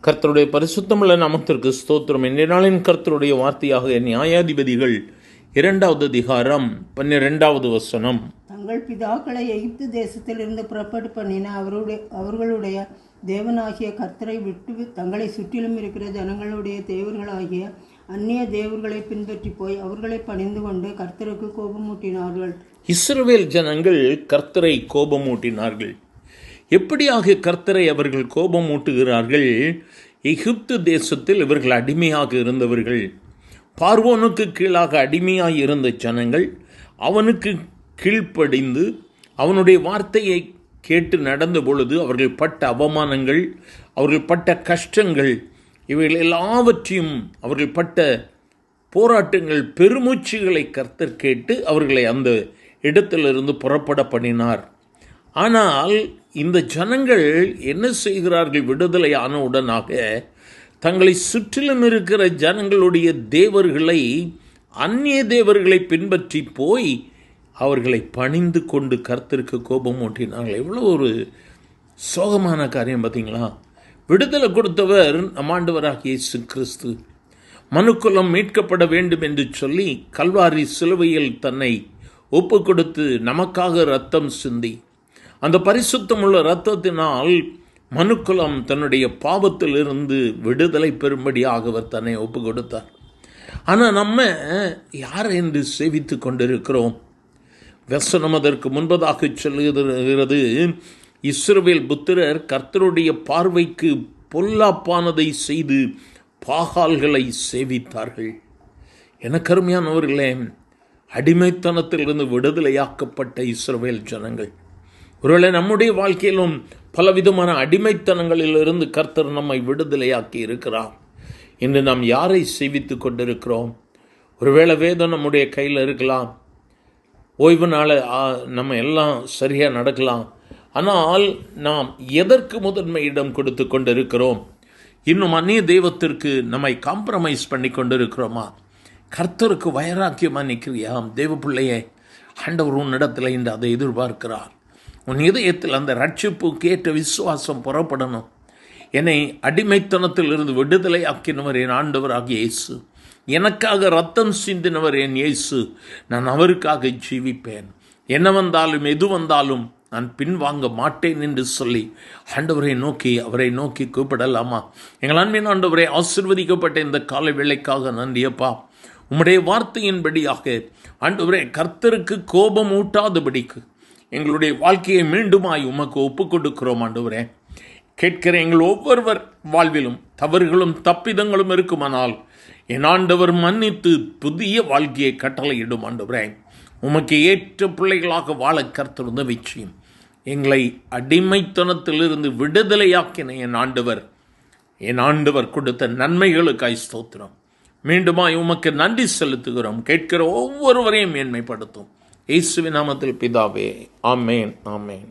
கர்த்தருடைய பரிசுத்தமுள்ள நாமத்திற்கு ஸ்தோத்திரம். இன்றைய நாளின் கர்த்தருடைய வார்த்தையாக நியாயாதிபதிகள் 2வது அதிகாரம் 12வது வசனம். தங்கள் பிதாக்களை எகிப்து தேசத்திலிருந்து புறப்பட்டு பண்ணின அவர்களுடைய தேவனாகிய கர்த்தரை விட்டு தங்களை சுற்றிலும் இருக்கிற ஜனங்களுடைய தேவர்களாகிய அந்நிய தேவர்களை பின்பற்றி போய் அவர்களை பணிந்து கொண்டு கர்த்தருக்கு கோபமூட்டினார்கள். இஸ்ரவேல் ஜனங்கள் கர்த்தரை கோபமூட்டினார்கள். எப்படியாக கர்த்தரை அவர்கள் கோபமூட்டுகிறார்கள்? எகிப்து தேசத்தில் இவர்கள் அடிமையாக இருந்தவர்கள். பார்வோனுக்கு கீழாக அடிமையாக இருந்த ஜனங்கள் அவனுக்கு கீழ்ப்படிந்து அவனுடைய வார்த்தையை கேட்டு நடந்த பொழுது அவர்கள் பட்ட அவமானங்கள், அவர்கள் பட்ட கஷ்டங்கள், இவைகள் எல்லாவற்றையும் அவர்கள் பட்ட போராட்டங்கள், பெருமூச்சுகளை கர்த்தர் கேட்டு அவர்களை அந்த இடத்திலிருந்து புறப்பட பண்ணினார். ஆனால் இந்த ஜனங்கள் என்ன செய்கிறார்கள்? விடுதலை ஆனவுடனாக தங்களை சுற்றிலும் இருக்கிற ஜனங்களுடைய தேவர்களை, அந்நிய தேவர்களை பின்பற்றி போய் அவர்களை பணிந்து கொண்டு கர்த்தருக்கு கோபம் ஊட்டினார்கள். எவ்வளோ ஒரு சோகமான காரியம் பார்த்தீங்களா? விடுதலை கொடுத்தவர் நம் ஆண்டவராகிய இயேசு கிறிஸ்து. மனுக்குலம் மீட்கப்பட வேண்டும் என்று சொல்லி கல்வாரி சிலுவையில் தன்னை ஒப்பு கொடுத்து நமக்காக இரத்தம் சிந்தி, அந்த பரிசுத்தமுள்ள இரத்தத்தினால் மனுக்குலம் தன்னுடைய பாவத்திலிருந்து விடுதலை பெறும்படியாக அவர் தன்னை ஒப்பு கொடுத்தார். ஆனால் நம்ம யார் என்று சேவித்து கொண்டிருக்கிறோம்? வசனம் அதற்கு முன்பதாக சொல்லுகிறது, இஸ்ரவேல் புத்திரர் கர்த்தருடைய பார்வைக்கு பொல்லாப்பானதை செய்து பாகால்களை சேவித்தார்கள். எனக்கு அருமையானவர்களே, அடிமைத்தனத்திலிருந்து விடுதலையாக்கப்பட்ட இஸ்ரவேல் ஜனங்கள். ஒருவேளை நம்முடைய வாழ்க்கையிலும் பலவிதமான அடிமைத்தனங்களிலிருந்து கர்த்தர் நம்மை விடுதலையாக்கி இருக்கிறார். இன்று நாம் யாரை சேவித்து கொண்டிருக்கிறோம்? ஒருவேளை வேதம் நம்முடைய கையில் இருக்கலாம், ஓய்வு நாள நம்ம எல்லாம் சரியாக நடக்கலாம். ஆனால் நாம் எதற்கு முதன்மை இடம் கொடுத்து கொண்டிருக்கிறோம்? இன்னும் அந்நிய தெய்வத்திற்கு நம்மை காம்ப்ரமைஸ் பண்ணி கொண்டிருக்கிறோமா? கர்த்தருக்கு வைராக்கியமாக நிற்கிறியா? தேவ பிள்ளையே, ஆண்டவர் உன்னிடத்தில் இன்று அதை எதிர்பார்க்கிறார். உன் இதயத்தில் அந்த ரட்சிப்புக்கு ஏற்ற விசுவாசம் புறப்படணும். என்னை அடிமைத்தனத்தில் இருந்து விடுதலை ஆக்கினவர் என் ஆண்டவராகிய இயேசு. எனக்காக ரத்தம் சிந்தினவர் என் இயேசு. நான் அவருக்காக ஜீவிப்பேன். என்ன வந்தாலும் எது வந்தாலும் நான் பின்வாங்க மாட்டேன் என்று சொல்லி ஆண்டவரை நோக்கி, அவரை நோக்கி கூப்பிடலாமா? எங்கள் அன்பின் ஆண்டவரை, ஆசீர்வதிக்கப்பட்ட இந்த காலை வேளைக்காக நன்றியப்பா. உம்முடைய வார்த்தையின்படியாக ஆண்டவரே, கர்த்தருக்கு கோபம் ஊட்டாதபடிக்கு எங்களுடைய வாழ்க்கையை மீண்டுமாய் உமக்கு ஒப்புக் கொடுக்கிறோம். ஆண்டவரே, கேட்கிற எங்கள் ஒவ்வொருவர் வாழ்விலும் தவறுகளும் தப்பிதங்களும் இருக்குமானால் என் ஆண்டவர் மன்னித்து புதிய வாழ்க்கையை கட்டளையிடும். ஆண்டவரே, உமக்கு ஏற்ற பிள்ளைகளாக வாழ கர்த்தர் உதவி செய்யும். எங்களை அடிமைத்தனத்திலிருந்து விடுதலையாக்கின என் ஆண்டவர் கொடுத்த நன்மைகளுக்காய் ஸ்தோத்திரம். மீண்டுமாய் உமக்கு நன்றி செலுத்துகிறோம். கேட்கிற ஒவ்வொருவரையும் மேன்மைப்படுத்தும். இயேசுவின் நாமத்தில் பிதாவே, ஆமேன், ஆமேன்.